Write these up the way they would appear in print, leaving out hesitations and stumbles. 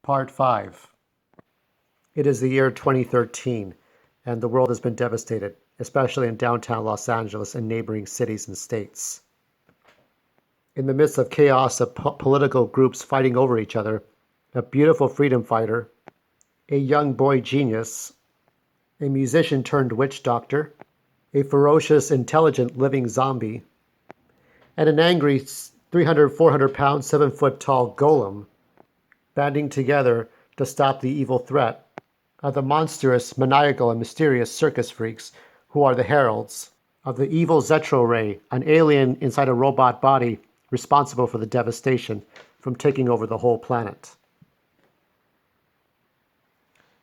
Part 5. It is the year 2013, and the world has been devastated, especially in downtown Los Angeles and neighboring cities and states. In the midst of chaos of political groups fighting over each other, a beautiful freedom fighter, a young boy genius, a musician turned witch doctor, a ferocious, intelligent living zombie, and an angry 300, 400-pound, 7-foot tall golem banding together to stop the evil threat of the monstrous, maniacal, and mysterious circus freaks who are the heralds of the evil Zetro Ray, an alien inside a robot body responsible for the devastation from taking over the whole planet.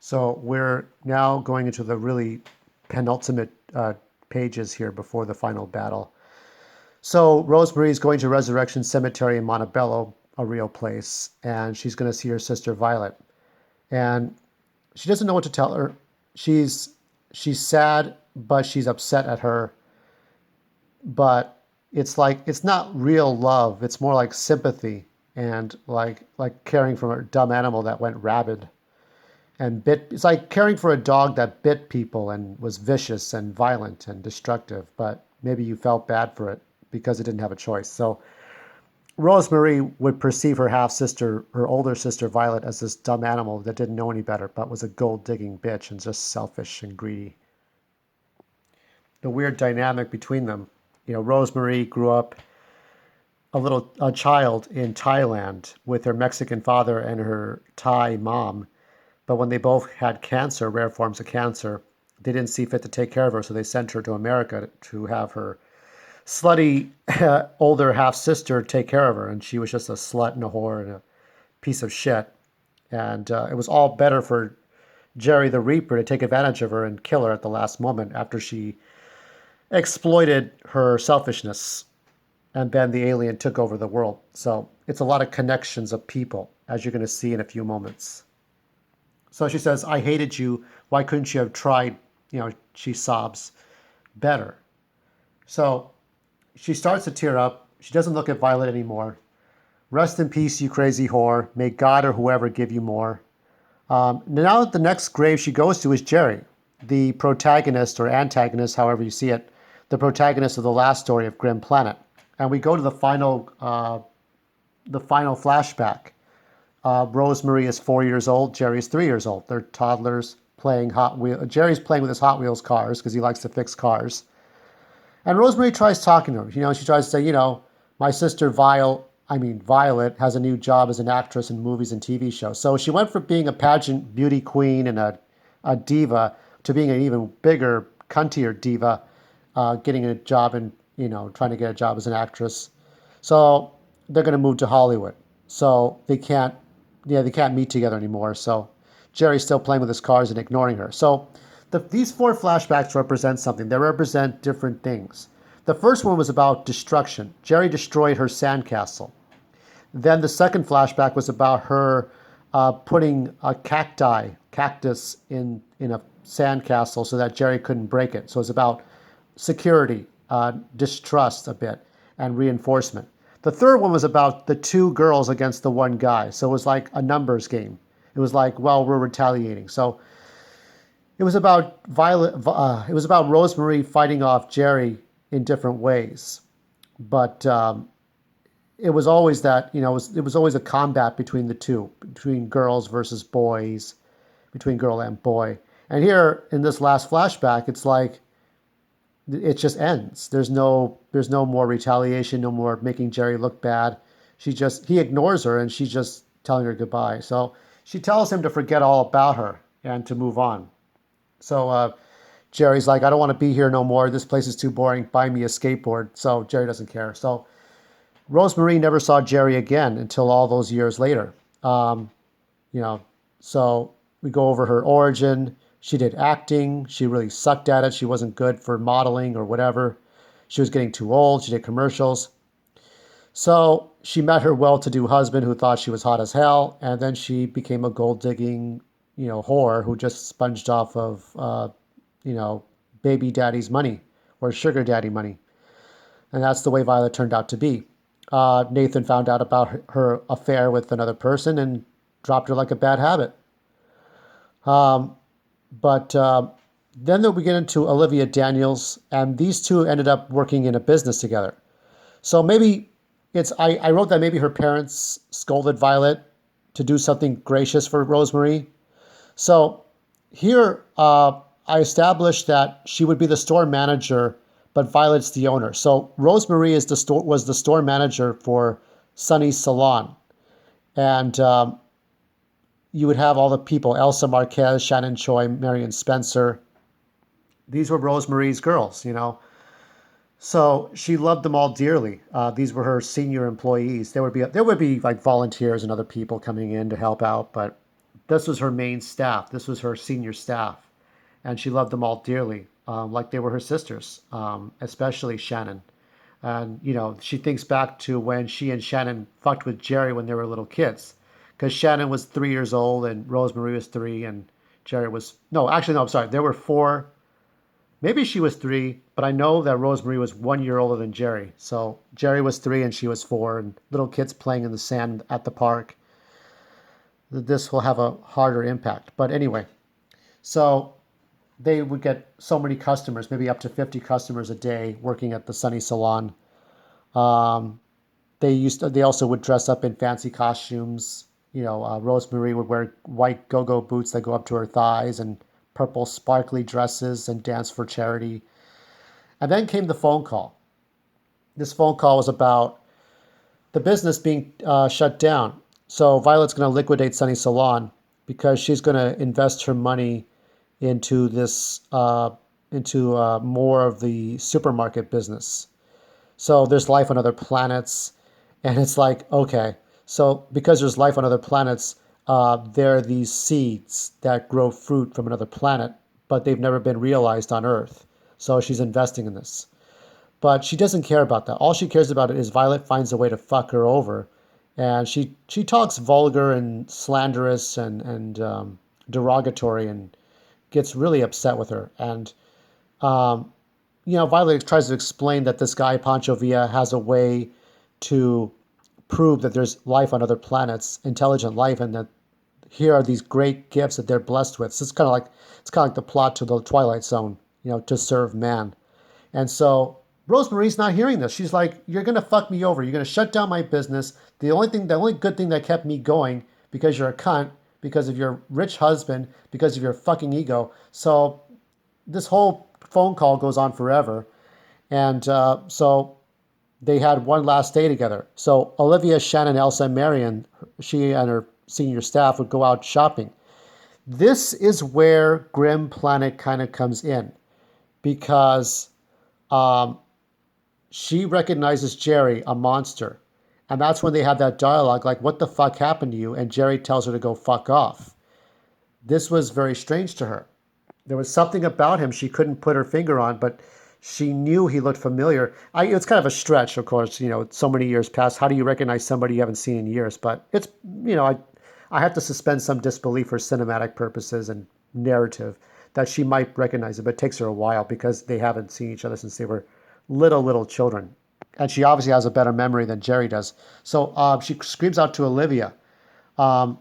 So we're now going into the really penultimate pages here before the final battle. So Rosemary's going to Resurrection Cemetery in Montebello, a real place, and she's going to see her sister Violet. And she doesn't know what to tell her. She's sad, but she's upset at her. But it's like, it's not real love. It's more like sympathy and like caring for a dumb animal that went rabid and bit. It's like caring for a dog that bit people and was vicious and violent and destructive. But maybe you felt bad for it because it didn't have a choice. So Rosemary would perceive her half-sister, her older sister Violet, as this dumb animal that didn't know any better, but was a gold-digging bitch and just selfish and greedy. The weird dynamic between them. Rosemary grew up a child in Thailand with her Mexican father and her Thai mom. But when they both had cancer, rare forms of cancer, they didn't see fit to take care of her, so they sent her to America to have her slutty older half-sister take care of her, and she was just a slut and a whore and a piece of shit. And it was all better for Jerry the Reaper to take advantage of her and kill her at the last moment after she exploited her selfishness, and then the alien took over the world. So it's a lot of connections of people, as you're going to see in a few moments. So she says, "I hated you. Why couldn't you have tried," she sobs, "better?" So she starts to tear up. She doesn't look at Violet anymore. "Rest in peace, you crazy whore. May God or whoever give you more." Now the next grave she goes to is Jerry, the protagonist or antagonist, however you see it, the protagonist of the last story of Grim Planet. And we go to the final flashback. Rosemary is 4 years old. Jerry is 3 years old. They're toddlers playing Hot Wheels. Jerry's playing with his Hot Wheels cars because he likes to fix cars. And Rosemary tries talking to him. She tries to say, my sister Violet has a new job as an actress in movies and TV shows. So she went from being a pageant beauty queen and a diva to being an even bigger, cuntier diva, getting a job and, trying to get a job as an actress. So they're going to move to Hollywood. So they can't meet together anymore. So Jerry's still playing with his cars and ignoring her. So these 4 flashbacks represent something. They represent different things. The first one was about destruction. Jerry destroyed her sandcastle. Then the second flashback was about her putting a cactus in a sandcastle so that Jerry couldn't break it. So it's about security, distrust a bit, and reinforcement. The third one was about the 2 girls against the 1 guy. So it was like a numbers game. It was like, well, we're retaliating. So it was about it was about Rosemary fighting off Jerry in different ways, but it was always that it was always a combat between the two, between girls versus boys, between girl and boy. And here in this last flashback, it's like it just ends. There's no more retaliation, no more making Jerry look bad. He ignores her, and she's just telling her goodbye. So she tells him to forget all about her and to move on. So Jerry's like, "I don't want to be here no more. This place is too boring. Buy me a skateboard." So Jerry doesn't care. So Rosemary never saw Jerry again until all those years later. So we go over her origin. She did acting. She really sucked at it. She wasn't good for modeling or whatever. She was getting too old. She did commercials. So she met her well-to-do husband who thought she was hot as hell. And then she became a gold-digging whore who just sponged off of, baby daddy's money or sugar daddy money. And that's the way Violet turned out to be. Nathan found out about her affair with another person and dropped her like a bad habit. But then we get into Olivia Daniels, and these two ended up working in a business together. So maybe I wrote that maybe her parents scolded Violet to do something gracious for Rosemary. So here I established that she would be the store manager, but Violet's the owner. So Rosemary was the store manager for Sunny's Salon. And you would have all the people, Elsa Marquez, Shannon Choi, Marion Spencer. These were Rosemary's girls, you know. So she loved them all dearly. These were her senior employees. There would be like volunteers and other people coming in to help out, but this was her main staff. This was her senior staff, and she loved them all dearly, like they were her sisters, especially Shannon. And you know, she thinks back to when she and Shannon fucked with Jerry when they were little kids, because Shannon was 3 years old and Rosemary was three, and Jerry was no, actually no, I'm sorry, there were four. Maybe she was three, but I know that Rosemary was 1 year older than Jerry. So Jerry was three and she was four, and little kids playing in the sand at the park. This will have a harder impact. But anyway, so they would get so many customers, maybe up to 50 customers a day working at the Sunny Salon. Um, they also would dress up in fancy costumes. You know, Rosemary would wear white go-go boots that go up to her thighs and purple sparkly dresses and dance for charity. And then came the phone call. This phone call was about the business being shut down. So Violet's going to liquidate Sunny Salon because she's going to invest her money into more of the supermarket business. So there's life on other planets, and it's like, okay, so because there's life on other planets, there are these seeds that grow fruit from another planet, but they've never been realized on Earth. So she's investing in this. But she doesn't care about that. All she cares about is Violet finds a way to fuck her over. And she talks vulgar and slanderous and derogatory and gets really upset with her. And, you know, Violet tries to explain that this guy, Pancho Villa, has a way to prove that there's life on other planets, intelligent life, and that here are these great gifts that they're blessed with. So it's kind of like the plot to the Twilight Zone, you know, to serve man. And so Rosemary's not hearing this. She's like, "You're gonna fuck me over. You're gonna shut down my business. The only good thing that kept me going because you're a cunt, because of your rich husband, because of your fucking ego." So this whole phone call goes on forever, and so they had one last day together. So Olivia, Shannon, Elsa, and Marion, she and her senior staff would go out shopping. This is where Grim Planet kind of comes in because um, she recognizes Jerry, a monster. And that's when they have that dialogue like, "What the fuck happened to you?" And Jerry tells her to go fuck off. This was very strange to her. There was something about him she couldn't put her finger on, but she knew he looked familiar. It's kind of a stretch, of course, you know, so many years past. How do you recognize somebody you haven't seen in years? But it's, you know, I have to suspend some disbelief for cinematic purposes and narrative that she might recognize it, but it takes her a while because they haven't seen each other since they were little children. And she obviously has a better memory than Jerry does. So she screams out to Olivia. Um,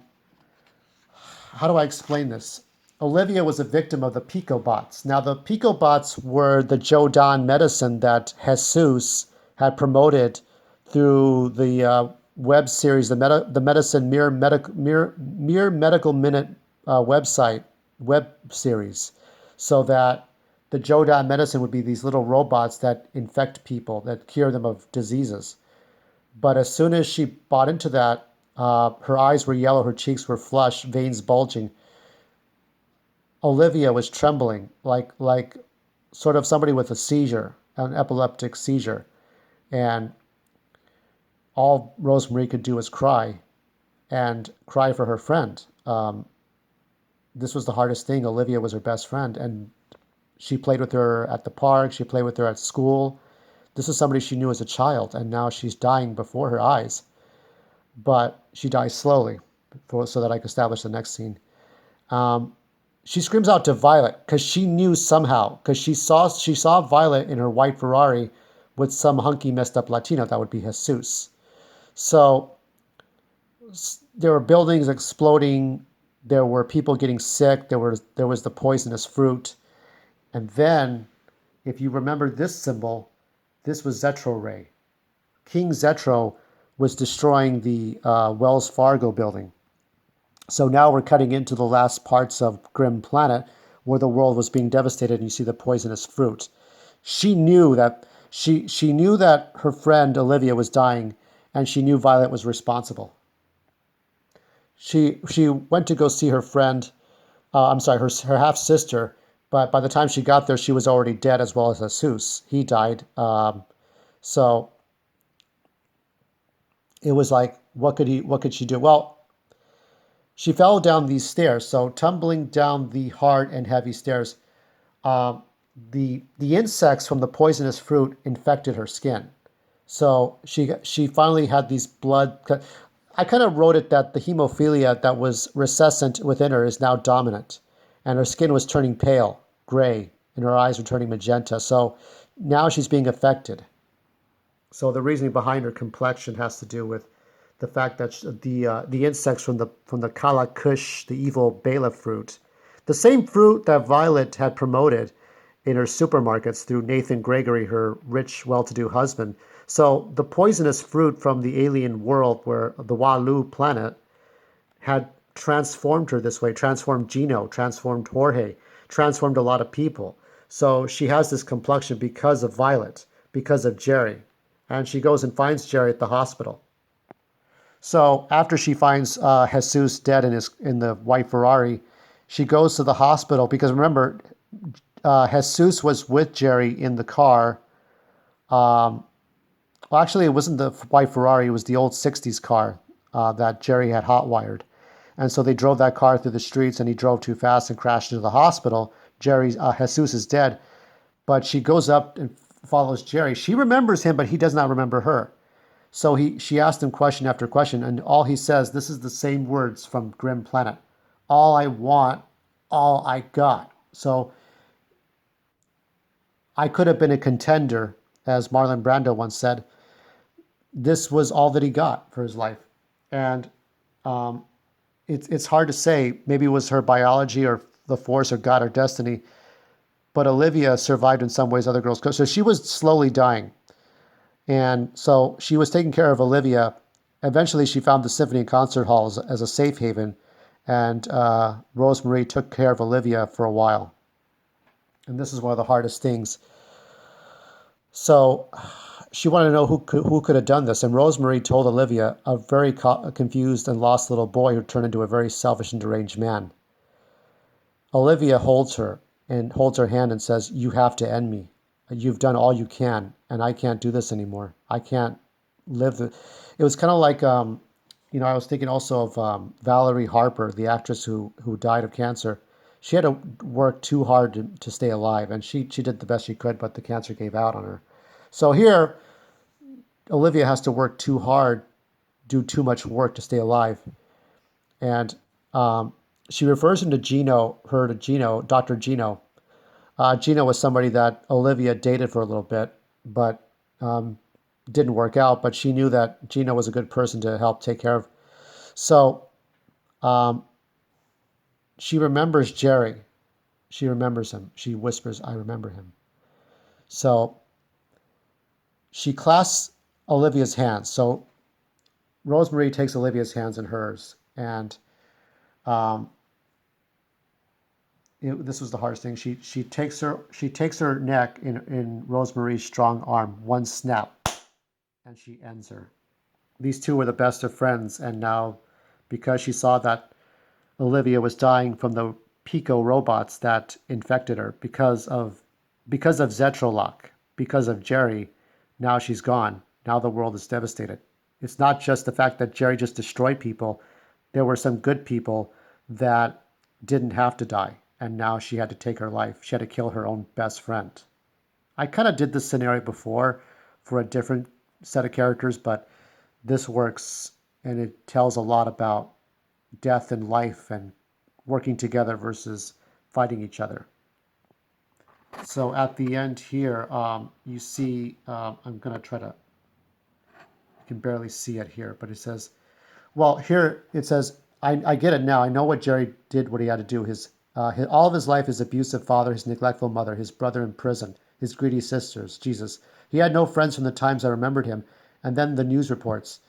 how do I explain this? Olivia was a victim of the Picobots. Now, the Picobots were the Joe Don medicine that Jesus had promoted through the web series, the Medicine Mere Medical Minute web series, so that the Joe Don medicine would be these little robots that infect people, that cure them of diseases. But as soon as she bought into that, her eyes were yellow, her cheeks were flushed, veins bulging. Olivia was trembling, like sort of somebody with a seizure, an epileptic seizure, and all Rosemary could do was cry, and cry for her friend. This was the hardest thing. Olivia was her best friend, and she played with her at the park. She played with her at school. This is somebody she knew as a child, and now she's dying before her eyes. But she dies slowly, so that I can establish the next scene. She screams out to Violet because she knew somehow, because she saw Violet in her white Ferrari with some hunky messed up Latino. That would be Jesus. So there were buildings exploding. There were people getting sick. There was the poisonous fruit. And then, if you remember this symbol, this was Zetro Ray. King Zetro was destroying the Wells Fargo building. So now we're cutting into the last parts of Grim Planet where the world was being devastated and you see the poisonous fruit. She knew that her friend Olivia was dying and she knew Violet was responsible. She went to go see her friend, I'm sorry, her half sister, but by the time she got there she was already dead as well as Jesus. He died. So it was like what could she do? Well, she fell down these stairs. So tumbling down the hard and heavy stairs, uh, the insects from the poisonous fruit infected her skin. So she finally had these blood. I kind of wrote it that the hemophilia that was recessant within her is now dominant, and her skin was turning pale, gray, and her eyes were turning magenta. So now she's being affected. So the reasoning behind her complexion has to do with the fact that the insects from the Kala Kush, the evil Bela fruit, the same fruit that Violet had promoted in her supermarkets through Nathan Gregory, her rich, well-to-do husband. So the poisonous fruit from the alien world, where the Walu planet, had transformed her this way, transformed Gino, transformed Jorge, transformed a lot of people. So she has this complexion because of Violet, because of Jerry. And she goes and finds Jerry at the hospital. So after she finds Jesus dead in the white Ferrari, she goes to the hospital because remember, Jesus was with Jerry in the car. Well, actually, it wasn't the white Ferrari; it was the old '60s car that Jerry had hotwired. And so they drove that car through the streets, and he drove too fast and crashed into the hospital. Jesus is dead, but she goes up and follows Jerry. She remembers him, but he does not remember her. So she asked him question after question, and all he says, this is the same words from Grim Planet. All I want, all I got. So I could have been a contender, as Marlon Brando once said. This was all that he got for his life. And um, it's hard to say. Maybe it was her biology or the force or God or destiny. But Olivia survived in some ways other girls. So she was slowly dying. And so she was taking care of Olivia. Eventually, she found the Symphony and Concert Hall as a safe haven. And Rosemary took care of Olivia for a while. And this is one of the hardest things. So she wanted to know who could have done this. And Rosemary told Olivia, a very confused and lost little boy who turned into a very selfish and deranged man. Olivia holds her hand and says, you have to end me. You've done all you can, and I can't do this anymore. I can't live. It was kind of like, I was thinking also of Valerie Harper, the actress who died of cancer. She had to work too hard to stay alive, and she did the best she could, but the cancer gave out on her. So here, Olivia has to work too hard, do too much work to stay alive. And she refers him to Gino, Dr. Gino. Gino was somebody that Olivia dated for a little bit, but didn't work out. But she knew that Gino was a good person to help take care of. So she remembers Jerry. She remembers him. She whispers, I remember him. So she clasps Olivia's hands. So Rosemary takes Olivia's hands in hers. And um, this was the hardest thing. She takes her neck in Rosemary's strong arm, one snap, and she ends her. These two were the best of friends, and now, because she saw that Olivia was dying from the Pico robots that infected her because of Zetrolok, because of Jerry, now she's gone. Now the world is devastated. It's not just the fact that Jerry just destroyed people. There were some good people that didn't have to die, and now she had to take her life. She had to kill her own best friend. I kind of did this scenario before for a different set of characters, but this works and it tells a lot about death and life and working together versus fighting each other. So at the end here, you see, I'm going to try to, you can barely see it here, but it says, Well, here it says, I get it now. I know what Jerry did, what he had to do. All of his life, his abusive father, his neglectful mother, his brother in prison, his greedy sisters. Jesus. He had no friends from the times I remembered him. And then the news reports.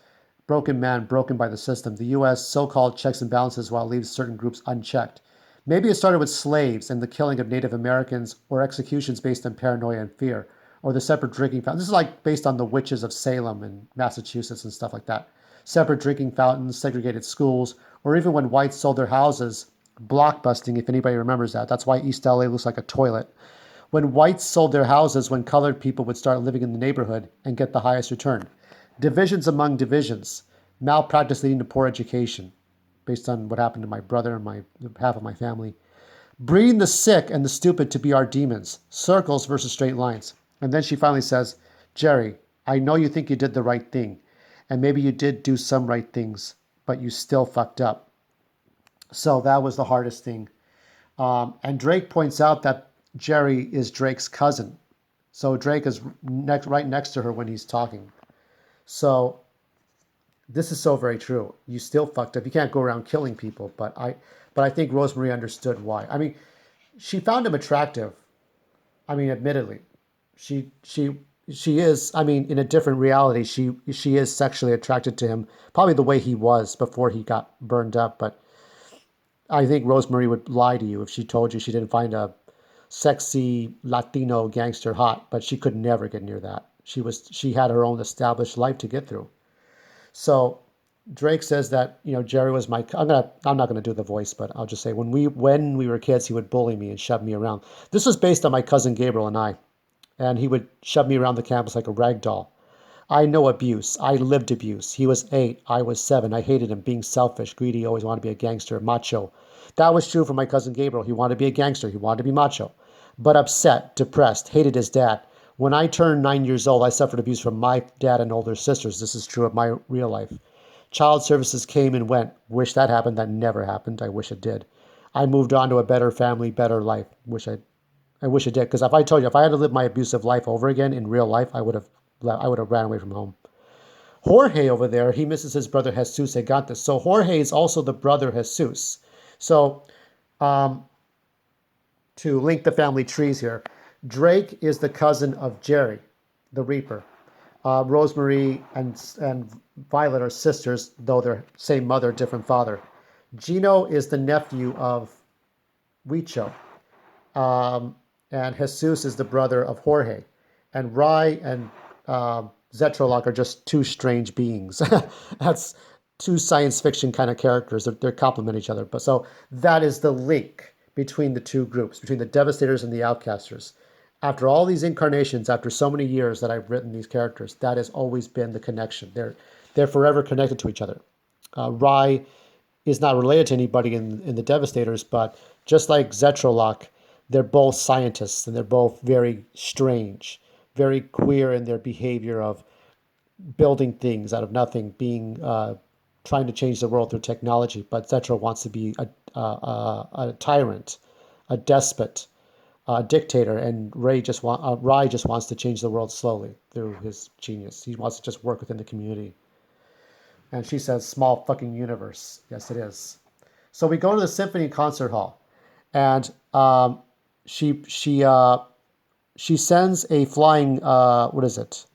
Broken man, broken by the system. The U.S. so-called checks and balances while it leaves certain groups unchecked. Maybe it started with slaves and the killing of Native Americans, or executions based on paranoia and fear, or the separate drinking fountains. This is like based on the witches of Salem and Massachusetts and stuff like that. Separate drinking fountains, segregated schools, or even when whites sold their houses, blockbusting, if anybody remembers that. That's why East LA looks like a toilet. When whites sold their houses, when colored people would start living in the neighborhood and get the highest return. Divisions among divisions, malpractice leading to poor education, based on what happened to my brother and half of my family. Breeding the sick and the stupid to be our demons, circles versus straight lines. And then she finally says, Jerry, I know you think you did the right thing, and maybe you did do some right things, but you still fucked up. So that was the hardest thing. And Drake points out that Jerry is Drake's cousin. So Drake is right next to her when he's talking. So this is so very true. You still fucked up. You can't go around killing people, but I think Rosemary understood why. I mean, she found him attractive. I mean, admittedly, she she she is. I mean, in a different reality, she is sexually attracted to him, probably the way he was before he got burned up. But I think Rosemary would lie to you if she told you she didn't find a sexy Latino gangster hot, but she could never get near that. She had her own established life to get through. So Drake says that, Jerry was I'm not gonna do the voice, but I'll just say when we were kids, he would bully me and shove me around. This was based on my cousin Gabriel and I, and he would shove me around the campus like a rag doll. I know abuse. I lived abuse. He was 8. I was 7. I hated him, being selfish, greedy, always wanted to be a gangster, macho. That was true for my cousin Gabriel. He wanted to be a gangster. He wanted to be macho. But upset, depressed, hated his dad. When I turned 9 years old, I suffered abuse from my dad and older sisters. This is true of my real life. Child services came and went. Wish that happened. That never happened. I wish it did. I moved on to a better family, better life. I wish it did. Because if I had to live my abusive life over again in real life, I would have ran away from home. Jorge over there, he misses his brother Jesus Gigantes. So Jorge is also the brother Jesus. So to link the family trees here, Drake is the cousin of Jerry, the Reaper. Rosemary and Violet are sisters, though they're same mother, different father. Gino is the nephew of Huicho. And Jesus is the brother of Jorge. And Rai and Zetralok are just two strange beings. That's two science fiction kind of characters. They complement each other. But so that is the link between the two groups, between the Devastators and the Outcasters. After all these incarnations, after so many years that I've written these characters, that has always been the connection. They're forever connected to each other. Rai is not related to anybody in the Devastators, but just like Zetralok, they're both scientists and they're both very strange, very queer in their behavior of building things out of nothing, trying to change the world through technology. But Zetra wants to be a tyrant, a despot, a dictator, and Rai just wants to change the world slowly through his genius. He wants to just work within the community. And she says, "Small fucking universe." Yes, it is. So we go to the symphony concert hall, and she sends a flying what is it?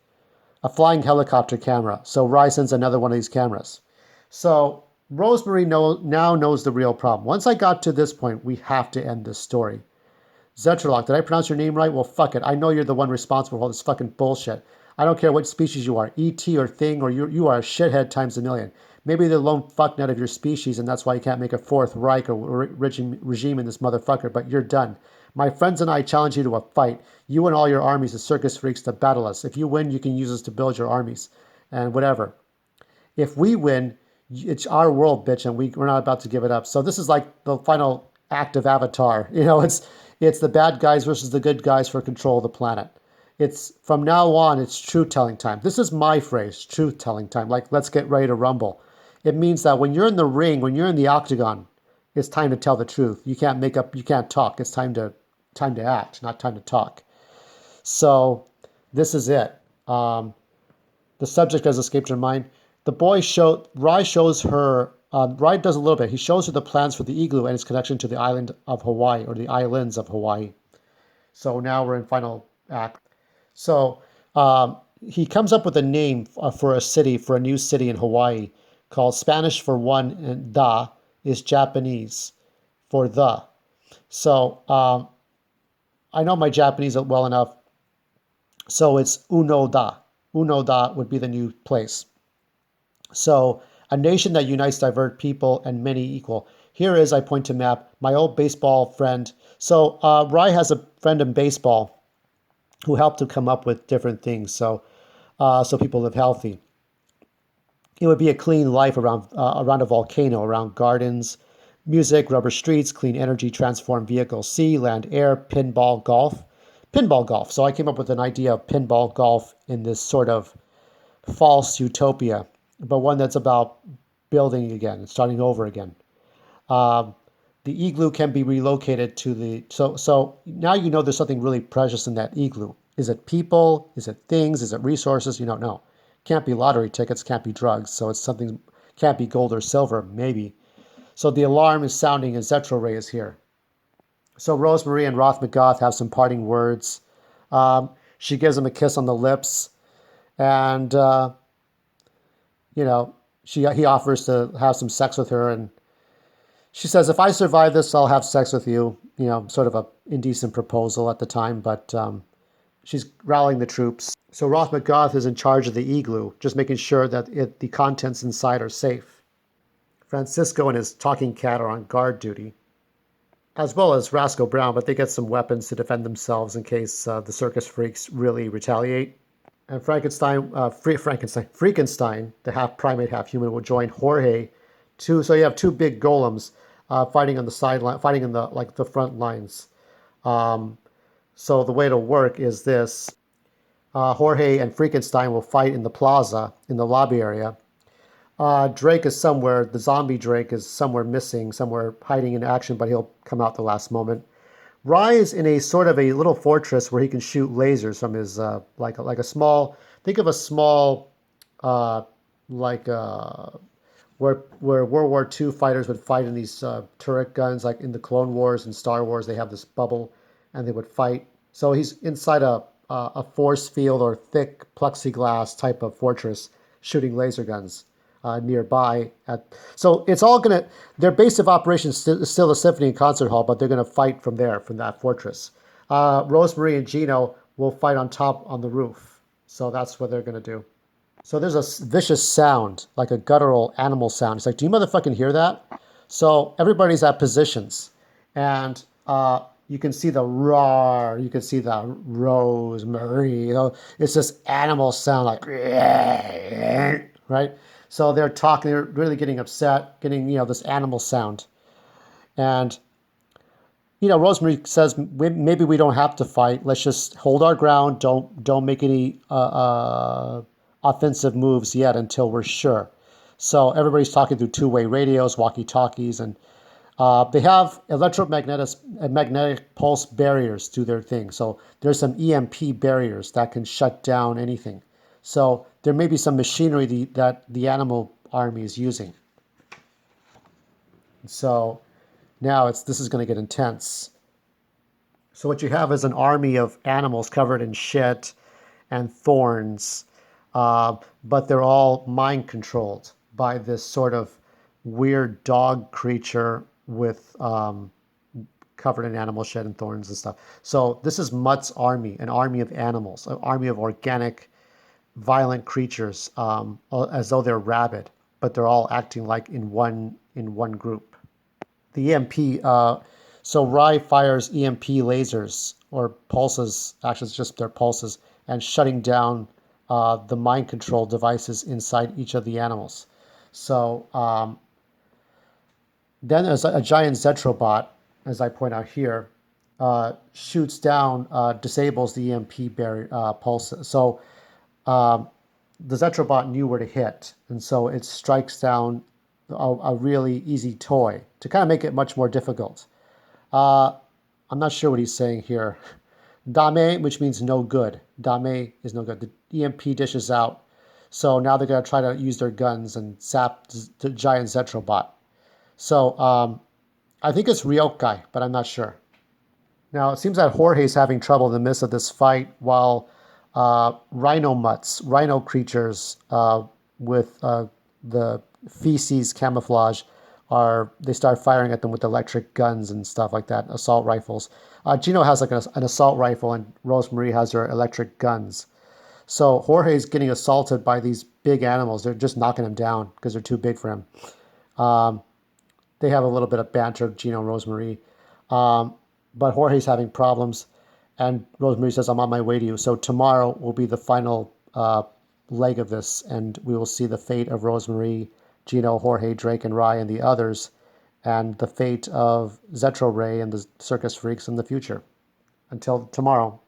A flying helicopter camera. So Rai sends another one of these cameras. So Rosemary now knows the real problem. Once I got to this point, we have to end this story. Zetralok, did I pronounce your name right? Well, fuck it. I know you're the one responsible for all this fucking bullshit. I don't care what species you are, ET or thing, or you are a shithead times a million. Maybe the lone fucknut of your species, and that's why you can't make a fourth Reich or regime in this motherfucker, but you're done. My friends and I challenge you to a fight. You and all your armies of circus freaks to battle us. If you win, you can use us to build your armies. And whatever. If we win, it's our world, bitch, and we're not about to give it up. So this is like the final act of Avatar. It's the bad guys versus the good guys for control of the planet. It's from now on, it's truth-telling time. This is my phrase, truth-telling time. Like, let's get ready to rumble. It means that when you're in the ring, when you're in the octagon, it's time to tell the truth. You can't talk. It's time to act, not time to talk. So this is it. The subject has escaped your mind. The boy show Rai shows her. Rai does a little bit. He shows her the plans for the igloo and its connection to the island of Hawaii or the islands of Hawaii. So now we're in final act. So he comes up with a name for a city, for a new city in Hawaii called Spanish for one, and da is Japanese for the. So I know my Japanese well enough. So it's Uno-da. Uno-da would be the new place. So a nation that unites diverse people and many equal. Here is, I point to map, my old baseball friend. So Rai has a friend in baseball who helped to come up with different things. So people live healthy. It would be a clean life around a volcano, around gardens, music, rubber streets, clean energy, transformed vehicles, sea, land, air, pinball, golf. Pinball golf. So I came up with an idea of pinball golf in this sort of false utopia, but one that's about building again, starting over again. Um, the igloo can be relocated to the so now you know there's something really precious in that igloo. Is it people? Is it things? Is it resources? You don't know. Can't be lottery tickets, can't be drugs, so it's something can't be gold or silver, maybe. So the alarm is sounding and Zetro Ray is here. So Rosemary and Roth McGoth have some parting words. She gives him a kiss on the lips, and you know, he offers to have some sex with her, and she says, "If I survive this, I'll have sex with you." You know, sort of a indecent proposal at the time, but she's rallying the troops. So Roth McGoth is in charge of the igloo, just making sure that the contents inside are safe. Francisco and his talking cat are on guard duty, as well as Rascal Brown, but they get some weapons to defend themselves in case the circus freaks really retaliate. And Frankenstein, the half primate, half human, will join Jorge. So you have two big golems fighting on the sideline, fighting in the front lines. So the way it'll work is this: Jorge and Frankenstein will fight in the plaza, in the lobby area. Drake is somewhere. The zombie Drake is somewhere missing, somewhere hiding in action, but he'll come out the last moment. Rai is in a sort of a little fortress where he can shoot lasers from his like a small. Think of a small uh, like where World War II fighters would fight in these turret guns, like in the Clone Wars and Star Wars. They have this bubble, and they would fight. So he's inside a force field or thick plexiglass type of fortress, shooting laser guns nearby. So it's all gonna. Their base of operations is still the Symphony and Concert Hall, but they're gonna fight from there, from that fortress. Rosemary and Gino will fight on top on the roof. So that's what they're gonna do. So there's a vicious sound, like a guttural animal sound. It's like, do you motherfucking hear that? So everybody's at positions, and you can see the roar, you can see the Rosemary. You know, it's this animal sound, like right. So they're talking, they're really getting upset, getting this animal sound, and Rosemary says maybe we don't have to fight. Let's just hold our ground. Don't make any offensive moves yet until we're sure. So everybody's talking through two-way radios, walkie-talkies, and they have magnetic pulse barriers to their thing. So there's some EMP barriers that can shut down anything. So there may be some machinery that the animal army is using. So now this is going to get intense. So what you have is an army of animals covered in shit and thorns, but they're all mind controlled by this sort of weird dog creature with covered in animal shit and thorns and stuff. So this is Mutt's army, an army of animals, an army of organic, violent creatures, as though they're rabid, but they're all acting like in one group. The EMP. So Rai fires EMP lasers or pulses. Actually, it's just their pulses, and shutting down the mind control devices inside each of the animals. So then there's a giant Zetrobot, as I point out here, shoots down, disables the EMP barrier pulses. So the Zetrobot knew where to hit, and so it strikes down a really easy toy to kind of make it much more difficult. I'm not sure what he's saying here. Dame, which means no good. Dame is no good. The EMP dishes out. So now they're going to try to use their guns and zap the giant Zetrobot. So I think it's Ryokai, but I'm not sure. Now, it seems that Jorge's having trouble in the midst of this fight while rhino creatures with the feces camouflage, they start firing at them with electric guns and stuff like that, assault rifles. Gino has like an assault rifle and Rosemarie has her electric guns. So Jorge's getting assaulted by these big animals. They're just knocking him down because they're too big for him. They have a little bit of banter, Gino and Rosemarie. But Jorge's having problems, and Rosemarie says, "I'm on my way to you." So tomorrow will be the final leg of this, and we will see the fate of Rosemarie, Gino, Jorge, Drake, and Rye, and the others, and the fate of Zetro Ray and the Circus Freaks in the future. Until tomorrow.